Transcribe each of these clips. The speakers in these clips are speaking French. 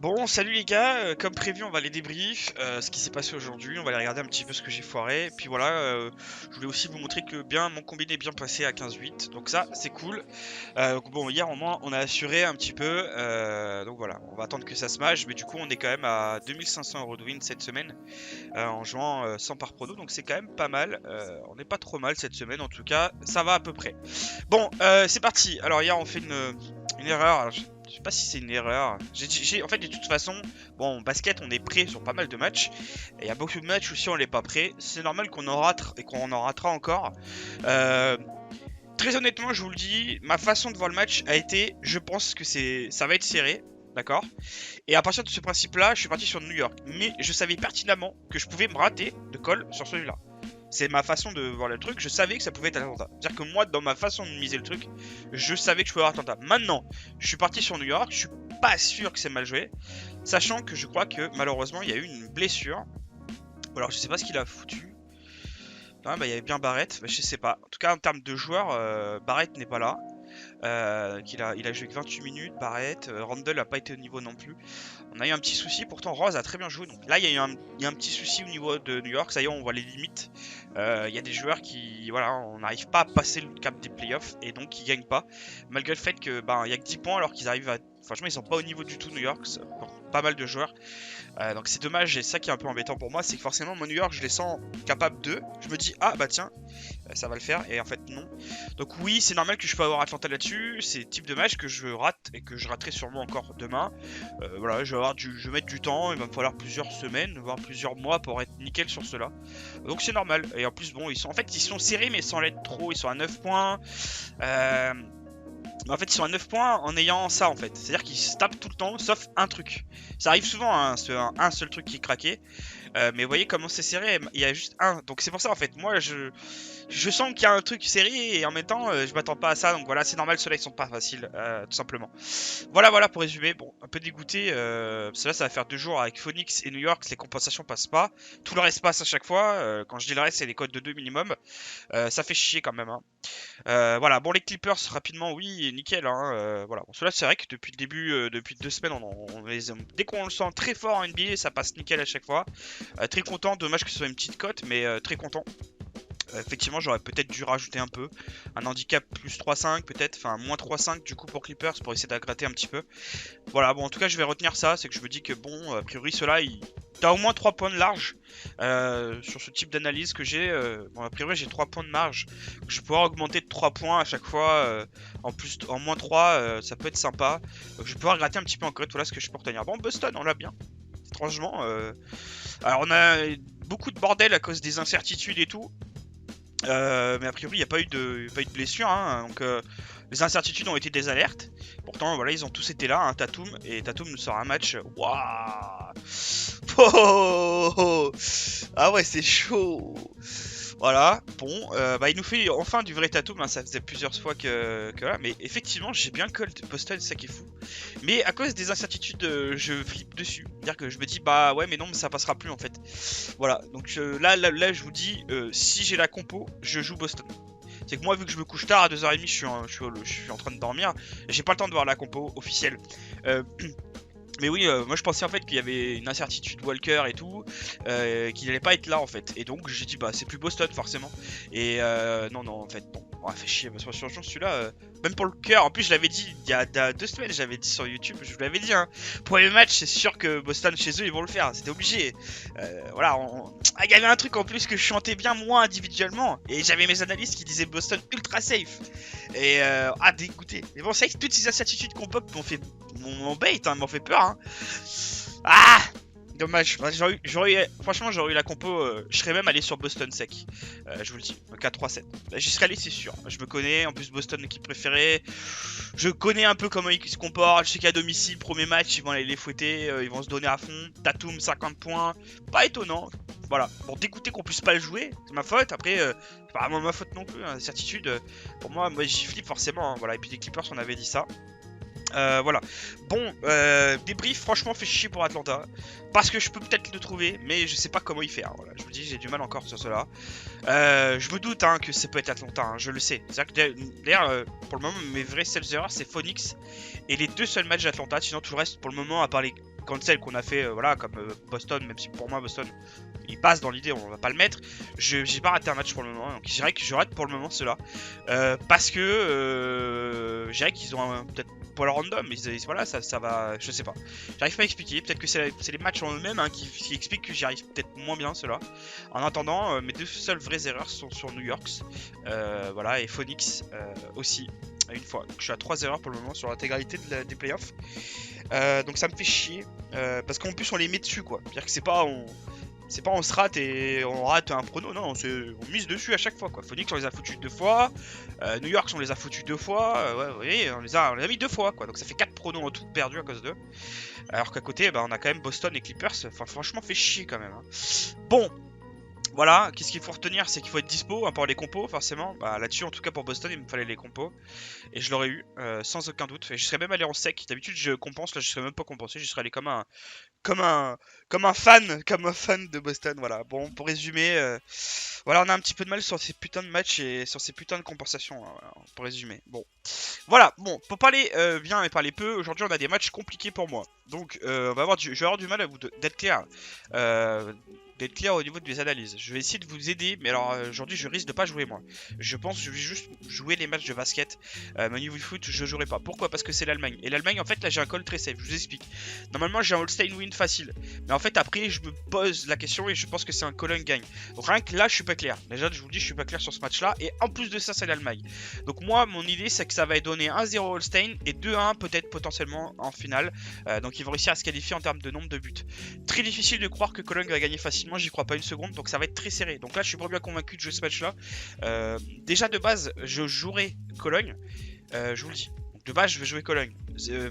Bon, salut les gars, comme prévu, on va les débrief, ce qui s'est passé aujourd'hui, on va aller regarder un petit peu ce que j'ai foiré, puis voilà, je voulais aussi vous montrer que mon combiné est bien passé à 15-8, donc ça, c'est cool. Donc bon, hier au moins, on a assuré un petit peu, donc voilà, on va attendre que ça se mage, mais du coup, on est quand même à 2500 € de win cette semaine, en jouant 100 par prono, donc c'est quand même pas mal, on n'est pas trop mal cette semaine, en tout cas, ça va à peu près. Bon, c'est parti. Alors hier on fait une erreur. Alors, je sais pas si c'est une erreur. En fait, de toute façon, bon, en basket, on est prêt sur pas mal de matchs. Et il y a beaucoup de matchs où si on l'est pas prêt, c'est normal qu'on en rate et qu'on en ratera encore. Euh, Très honnêtement, je vous le dis, ma façon de voir le match a été, je pense que ça va être serré. D'accord. Et à partir de ce principe-là, je suis parti sur New York. Mais je savais pertinemment que je pouvais me rater de call sur celui-là. C'est ma façon de voir le truc, je savais que ça pouvait être Atlanta. C'est-à-dire que moi, dans ma façon de miser le truc, je savais que je pouvais avoir Atlanta. Maintenant, je suis parti sur New York, je suis pas sûr que c'est mal joué, sachant que je crois que malheureusement, il y a eu une blessure. Alors, je sais pas ce qu'il a foutu. Non, bah, il y avait bien Barrett, bah, je sais pas. En tout cas, en termes de joueurs, Barrett n'est pas là. Il a joué que 28 minutes, Barrett. Randle n'a pas été au niveau non plus. On a eu un petit souci, pourtant Rose a très bien joué. Donc là, il y a un petit souci au niveau de New York. Ça y est, on voit les limites. Il y a des joueurs qui, voilà, on n'arrive pas à passer le cap des playoffs et donc ils gagnent pas. Malgré le fait que, ben, il y a que 10 points alors qu'ils arrivent à. Franchement, ils sont pas au niveau du tout New York pour pas mal de joueurs. Donc c'est dommage et ça qui est un peu embêtant pour moi, c'est que forcément mon New York, je les sens capables d'eux. Je me dis, ah bah tiens, ça va le faire, et en fait non. Donc oui, c'est normal que je peux avoir Atlanta là-dessus, c'est le type de match que je rate et que je raterai sûrement encore demain. Voilà, je vais mettre du temps, il va me falloir plusieurs semaines, voire plusieurs mois pour être nickel sur cela. Donc c'est normal, et en plus bon, ils sont serrés mais sans l'être trop, ils sont à 9 points. Euh, mais en fait, ils sont à 9 points en ayant ça en fait. C'est-à-dire qu'ils se tapent tout le temps, sauf un truc. Ça arrive souvent, hein, un seul truc qui est craqué. Mais vous voyez comment c'est serré, il y a juste un. Donc c'est pour ça en fait, moi je sens qu'il y a un truc serré et en même temps je m'attends pas à ça. Donc voilà, c'est normal, ceux-là ils sont pas faciles, tout simplement. Voilà pour résumer. Bon, un peu dégoûté. Parce que là ça va faire 2 jours avec Phoenix et New York, les compensations passent pas. Tout le reste passe à chaque fois. Quand je dis le reste, c'est les codes de 2 minimum. Ça fait chier quand même, hein. Voilà, bon les Clippers rapidement, oui, nickel, hein, voilà. Bon, cela c'est vrai que depuis le début, depuis 2 semaines, dès qu'on le sent très fort en NBA, ça passe nickel à chaque fois. Très content, dommage que ce soit une petite cote, mais très content. Effectivement, j'aurais peut-être dû rajouter un peu. Un handicap plus 3,5 peut-être, enfin moins 3,5 du coup pour Clippers pour essayer d'aggratter un petit peu. Voilà, bon en tout cas je vais retenir ça, c'est que je me dis que bon, a priori ceux-là, t'as au moins 3 points de large sur ce type d'analyse que j'ai. Bon a priori j'ai 3 points de marge. Je vais pouvoir augmenter de 3 points à chaque fois. En plus, en moins 3, ça peut être sympa. Donc je vais pouvoir gratter un petit peu en cote, voilà ce que je peux retenir. Bon, Boston, on l'a bien. Étrangement. Alors on a beaucoup de bordel à cause des incertitudes et tout. Mais a priori, il n'y a pas eu de blessure, hein, donc les incertitudes ont été des alertes. Pourtant, voilà, ils ont tous été là, hein, Tatum, et Tatum nous sort un match. Waouh. Oh. Ah ouais, c'est chaud. Voilà, bon, bah il nous fait enfin du vrai Tatum, hein, ça faisait plusieurs fois que là, mais effectivement j'ai bien call Boston, c'est ça qui est fou. Mais à cause des incertitudes, je flippe dessus. C'est-à-dire que je me dis, bah ouais, mais non, mais ça passera plus en fait. Voilà, donc là, je vous dis, si j'ai la compo, je joue Boston. C'est que moi, vu que je me couche tard à 2h30, je suis en train de dormir, j'ai pas le temps de voir la compo officielle. Mais oui, moi je pensais en fait qu'il y avait une incertitude Walker et tout, qu'il allait pas être là en fait. Et donc j'ai dit bah c'est plus Boston forcément. Et non en fait non. Oh, fait chier, parce que franchement celui-là, même pour le cœur, en plus je l'avais dit il y a 2 semaines, j'avais dit sur YouTube, je vous l'avais dit hein. Pour les matchs c'est sûr que Boston chez eux ils vont le faire, c'était obligé. Voilà, ah, il y avait un truc en plus que je chantais bien moi individuellement. Et j'avais mes analystes qui disaient Boston ultra safe. Et dégoûté. Mais bon, c'est vrai que toutes ces incertitudes qu'on pop m'ont fait mon bait, hein, m'ont fait peur. Hein. Ah, dommage. Bah, franchement, j'aurais eu la compo. Je serais même allé sur Boston sec. Je vous le dis, 4-3-7. Bah, j'y serais allé, c'est sûr. Je me connais. En plus, Boston, équipe préférée. Je connais un peu comment ils se comportent. Je sais qu'à domicile, premier match, ils vont aller les fouetter. Ils vont se donner à fond. Tatum, 50 points. Pas étonnant. Voilà. Bon, dégoûté qu'on puisse pas le jouer. C'est ma faute. Après, c'est pas vraiment ma faute non plus. Hein. Certitude. Pour moi, j'y flippe forcément. Hein. Voilà. Et puis les Clippers, on avait dit ça. Voilà. Bon, débrief, franchement, fait chier pour Atlanta. Parce que je peux peut-être le trouver, mais je sais pas comment il fait. Hein, voilà. Je vous dis, j'ai du mal encore sur cela. Je me doute hein, que ça peut être Atlanta, hein, je le sais. C'est-à-dire que d'ailleurs, pour le moment, mes vrais sales erreurs, c'est Phoenix et les 2 seuls matchs d'Atlanta. Sinon, tout le reste, pour le moment, à part cancel qu'on a fait, voilà, comme Boston, même si pour moi Boston il passe dans l'idée, on va pas le mettre. J'ai pas raté un match pour le moment, donc je dirais que je rate pour le moment cela. Parce que je dirais qu'ils ont peut-être pas le random, mais voilà, ça va, je sais pas. J'arrive pas à expliquer, peut-être que c'est les matchs en eux-mêmes hein, qui expliquent que j'y arrive peut-être moins bien cela. En attendant, mes deux seules vraies erreurs sont sur New York, voilà, et Phoenix aussi, une fois. Donc je suis à 3 erreurs pour le moment sur l'intégralité des playoffs. Donc ça me fait chier, parce qu'en plus on les met dessus quoi. C'est-à-dire que c'est pas on se rate et on rate un prono, non, on mise dessus à chaque fois quoi. Phoenix on les a foutus 2 fois, New York on les a foutus 2 fois, ouais, vous voyez, on les a mis 2 fois quoi. Donc ça fait 4 pronos en tout perdus à cause d'eux. Alors qu'à côté, bah, on a quand même Boston et Clippers, enfin franchement fait chier quand même. Hein. Bon, voilà, qu'est-ce qu'il faut retenir, c'est qu'il faut être dispo, hein, pour les compos forcément. Bah là-dessus, en tout cas pour Boston, il me fallait les compos. Et je l'aurais eu, sans aucun doute. Et je serais même allé en sec. D'habitude je compense, là je serais même pas compensé, je serais allé comme un, comme un fan de Boston. Voilà. Bon, pour résumer, voilà, on a un petit peu de mal sur ces putains de matchs et sur ces putains de compensations. Hein, voilà, pour résumer. Bon, voilà. Bon, pour parler bien et parler peu, aujourd'hui on a des matchs compliqués pour moi. Donc, on va je vais avoir du mal à vous d'être clair. D'être clair au niveau de mes analyses. Je vais essayer de vous aider, mais alors aujourd'hui je risque de pas jouer moi. Je pense que je vais juste jouer les matchs de basket. Mais au niveau du foot, je jouerai pas. Pourquoi? Parce que c'est l'Allemagne. Et l'Allemagne, en fait, là j'ai un call très safe. Je vous explique. Normalement, j'ai un Holstein win facile. Mais en fait, après, je me pose la question et je pense que c'est un Cologne gagne. Donc rien que là, je suis pas clair. Déjà, je vous le dis, je suis pas clair sur ce match-là. Et en plus de ça, c'est l'Allemagne. Donc moi, mon idée, c'est que ça va donner 1-0 Holstein et 2-1 peut-être potentiellement en finale. Donc ils vont réussir à se qualifier en termes de nombre de buts. Très difficile de croire que Cologne va gagner facilement. J'y crois pas une seconde. Donc ça va être très serré. Donc là, je suis pas bien convaincu de jouer ce match-là. Déjà de base, je jouerai Cologne. Je vous le dis. De base, je vais jouer Cologne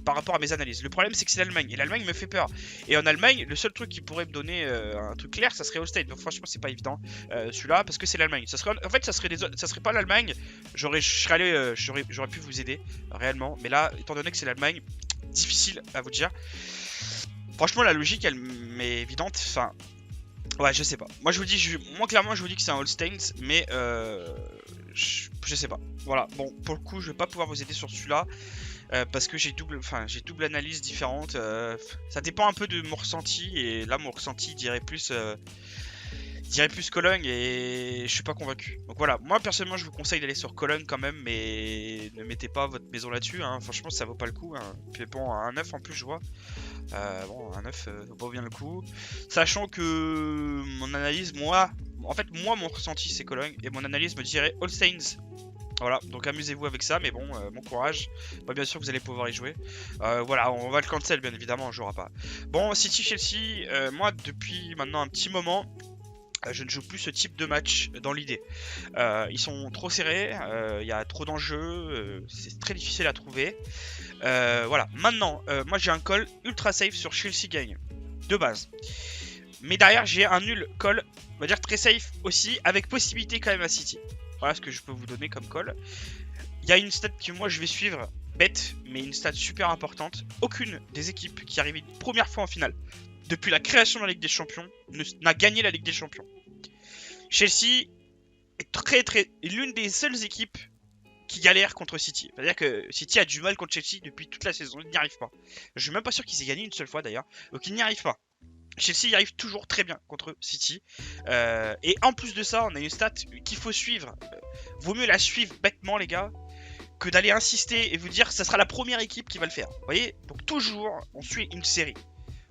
par rapport à mes analyses. Le problème, c'est que c'est l'Allemagne. Et l'Allemagne me fait peur. Et en Allemagne, le seul truc qui pourrait me donner un truc clair, ça serait Holstein. Donc franchement, c'est pas évident celui-là parce que c'est l'Allemagne. En fait, ça serait pas l'Allemagne. J'aurais pu vous aider réellement. Mais là, étant donné que c'est l'Allemagne, difficile à vous dire. Franchement, la logique, elle m'est évidente. Enfin, ouais, je sais pas. Moi, moi clairement, je vous dis que c'est un Holstein, mais je sais pas. Voilà. Bon, pour le coup, je vais pas pouvoir vous aider sur celui-là. Parce que j'ai double analyse différente. Ça dépend un peu de mon ressenti. Et là, mon ressenti dirait plus Cologne. Et je suis pas convaincu. Donc voilà, moi personnellement, je vous conseille d'aller sur Cologne quand même. Mais ne mettez pas votre maison là-dessus. Hein. Franchement, ça vaut pas le coup. Hein. Puis bon, un 9 en plus, je vois. Bon, un 9 vaut pas bien le coup. Sachant que mon analyse, moi, mon ressenti c'est Cologne. Et mon analyse me dirait Holsteins. Voilà, donc amusez-vous avec ça, mais bon, bon courage. Bah, bien sûr, vous allez pouvoir y jouer. Voilà, on va le cancel, bien évidemment, on jouera pas. Bon, City-Chelsea, moi, depuis maintenant un petit moment, je ne joue plus ce type de match dans l'idée. Ils sont trop serrés, il y a trop d'enjeux, c'est très difficile à trouver. Voilà, maintenant, moi j'ai un call ultra safe sur Chelsea gagne, de base. Mais derrière, j'ai un nul call, on va dire très safe aussi, avec possibilité quand même à City. Voilà ce que je peux vous donner comme call. Il y a une stat que moi je vais suivre, bête, mais une stat super importante. Aucune des équipes qui arrivent une première fois en finale depuis la création de la Ligue des Champions n'a gagné la Ligue des Champions. Chelsea est l'une des seules équipes qui galère contre City. C'est-à-dire que City a du mal contre Chelsea depuis toute la saison, il n'y arrive pas. Je suis même pas sûr qu'ils aient gagné une seule fois d'ailleurs, donc il n'y arrive pas. Chelsea y arrive toujours très bien contre City. Et en plus de ça, on a une stat qu'il faut suivre. Vaut mieux la suivre bêtement, les gars, que d'aller insister et vous dire que ça sera la première équipe qui va le faire. Vous voyez? Donc toujours, on suit une série.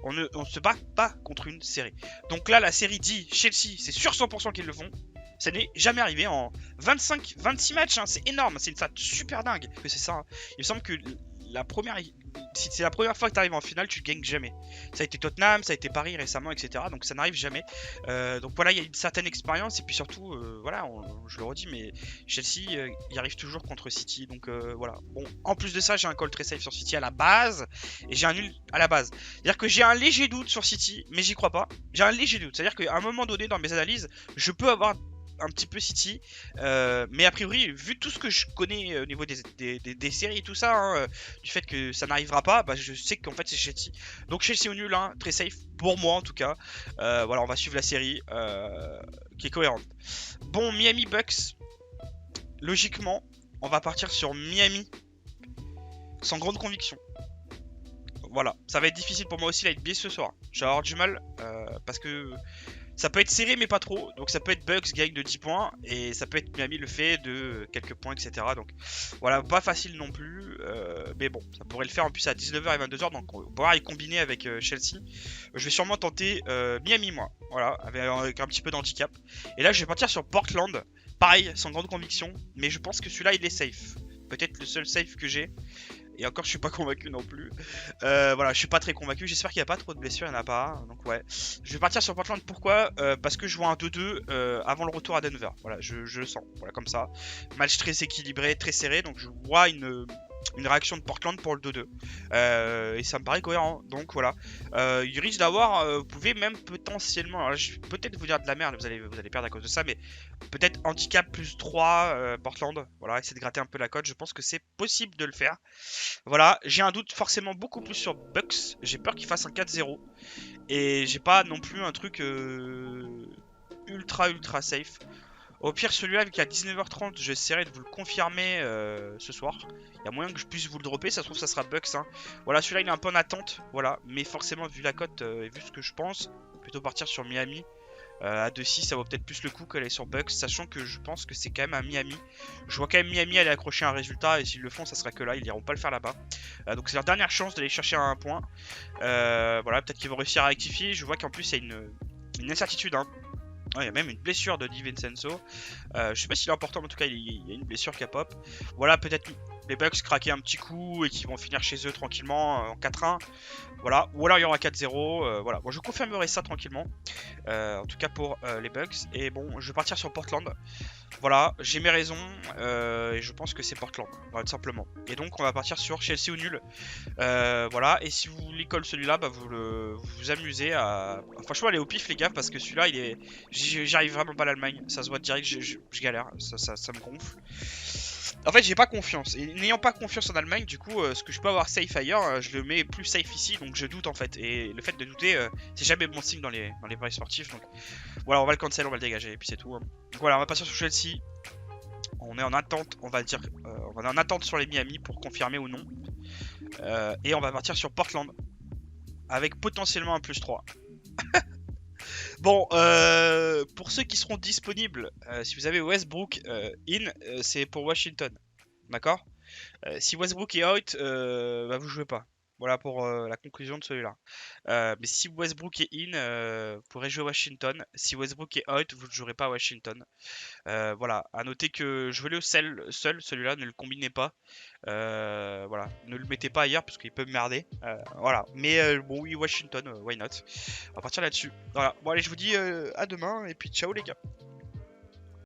On ne se bat pas contre une série. Donc là, la série dit Chelsea, c'est sûr 100% qu'ils le font. Ça n'est jamais arrivé en 26 matchs. Hein, c'est énorme. C'est une stat super dingue que c'est ça. Hein. Il me semble que si c'est la première fois que tu arrives en finale, tu ne gagnes jamais. Ça a été Tottenham, ça a été Paris récemment, etc. Donc ça n'arrive jamais. Donc voilà, il y a une certaine expérience. Et puis surtout, voilà, je le redis, mais Chelsea y arrive toujours contre City. Donc voilà. Bon, en plus de ça, j'ai un call très safe sur City à la base. Et j'ai un nul à la base. C'est-à-dire que j'ai un léger doute sur City, mais j'y crois pas. J'ai un léger doute. C'est-à-dire qu'à un moment donné dans mes analyses, je peux avoir un petit peu City, mais a priori, vu tout ce que je connais au niveau des séries et tout ça, hein, du fait que ça n'arrivera pas, bah, je sais qu'en fait c'est Chelsea. Donc Chelsea au nul, hein, très safe pour moi en tout cas. Voilà, on va suivre la série qui est cohérente. Bon, Miami Bucks, logiquement, on va partir sur Miami sans grande conviction. voilà, ça va être difficile pour moi aussi la NBA ce soir. Je vais avoir du mal parce que ça peut être serré mais pas trop. Donc ça peut être Bucks gagne de 10 points et ça peut être Miami le fait de quelques points, etc. Donc voilà, pas facile non plus. Mais bon, ça pourrait le faire en plus à 19h et 22h. Donc on pourra y combiner avec Chelsea. Je vais sûrement tenter Miami moi. Voilà, avec un petit peu d'handicap. Et là je vais partir sur Portland. Pareil, sans grande conviction. Mais je pense que celui-là il est safe. Peut-être le seul safe que j'ai. Et encore, je suis pas convaincu non plus. Voilà, je suis pas très convaincu. J'espère qu'il n'y a pas trop de blessures, il n'y en a pas. Donc, ouais. Je vais partir sur Portland. Pourquoi parce que je vois un 2-2 avant le retour à Denver. Voilà, je le sens. Voilà, comme ça. Match très équilibré, très serré. Donc, je vois une réaction de Portland pour le 2-2. Et ça me paraît cohérent. Donc, voilà. Il risque d'avoir. Vous pouvez même potentiellement. Alors, je vais peut-être vous dire de la merde. Vous allez perdre à cause de ça. Mais peut-être handicap plus 3 Portland. Voilà, essayer de gratter un peu la cote. Je pense que c'est possible de le faire. Voilà, j'ai un doute forcément beaucoup plus sur Bucks. J'ai peur qu'il fasse un 4-0. Et j'ai pas non plus un truc ultra safe. Au pire, celui-là, vu qu'à 19h30, j'essaierai de vous le confirmer ce soir. Il y a moyen que je puisse vous le dropper. Ça se trouve, ça sera Bucks. Hein. Voilà, celui-là, il est un peu en attente. Voilà, mais forcément, vu la cote et vu ce que je pense, plutôt partir sur Miami. À 2-6, ça vaut peut-être plus le coup qu'aller sur Bucks, sachant que je pense que c'est quand même à Miami. Je vois quand même Miami aller accrocher un résultat, et s'ils le font, ça sera que là, ils iront pas le faire là-bas. Donc c'est leur dernière chance d'aller chercher un point. Voilà, peut-être qu'ils vont réussir à rectifier. Je vois qu'en plus, il y a une incertitude. Hein. Ouais, il y a même une blessure de Di Vincenzo. Je sais pas s'il est important, mais en tout cas, il y a une blessure qui a pop. Voilà, peut-être les Bucks craquer un petit coup et qu'ils vont finir chez eux tranquillement en 4-1. Voilà, ou alors il y aura 4-0. Voilà, bon, je confirmerai ça tranquillement. En tout cas pour les Bucks. Et bon, je vais partir sur Portland. Voilà, j'ai mes raisons. Et je pense que c'est Portland, voilà, tout simplement. Et donc, on va partir sur Chelsea ou nul. Voilà, et si vous voulez coller celui-là, bah, vous vous amusez à. Franchement, allez au pif, les gars, parce que celui-là, il est. J'arrive vraiment pas à l'Allemagne. Ça se voit direct, je galère. Ça me gonfle. En fait, j'ai pas confiance. Et n'ayant pas confiance en Allemagne, du coup, ce que je peux avoir safe ailleurs, je le mets plus safe ici, donc je doute en fait. Et le fait de douter, c'est jamais bon signe dans les paris sportifs. Donc voilà, on va le cancel, on va le dégager, et puis c'est tout. Hein. Donc voilà, on va passer sur Chelsea. On est en attente, on va dire, on va en attente sur les Miami pour confirmer ou non. Et on va partir sur Portland avec potentiellement un plus 3. Bon, pour ceux qui seront disponibles, si vous avez Westbrook in, c'est pour Washington. D'accord. Si Westbrook est out, bah vous jouez pas. Voilà pour la conclusion de celui-là. Mais si Westbrook est in, vous pourrez jouer Washington. Si Westbrook est out, vous ne jouerez pas Washington. Voilà, à noter que jouez-le seul, celui-là, ne le combinez pas. Voilà, ne le mettez pas ailleurs parce qu'il peut me merder. Voilà, mais bon, oui, Washington, why not. On va partir là-dessus. Voilà, bon, allez, je vous dis à demain et puis ciao les gars.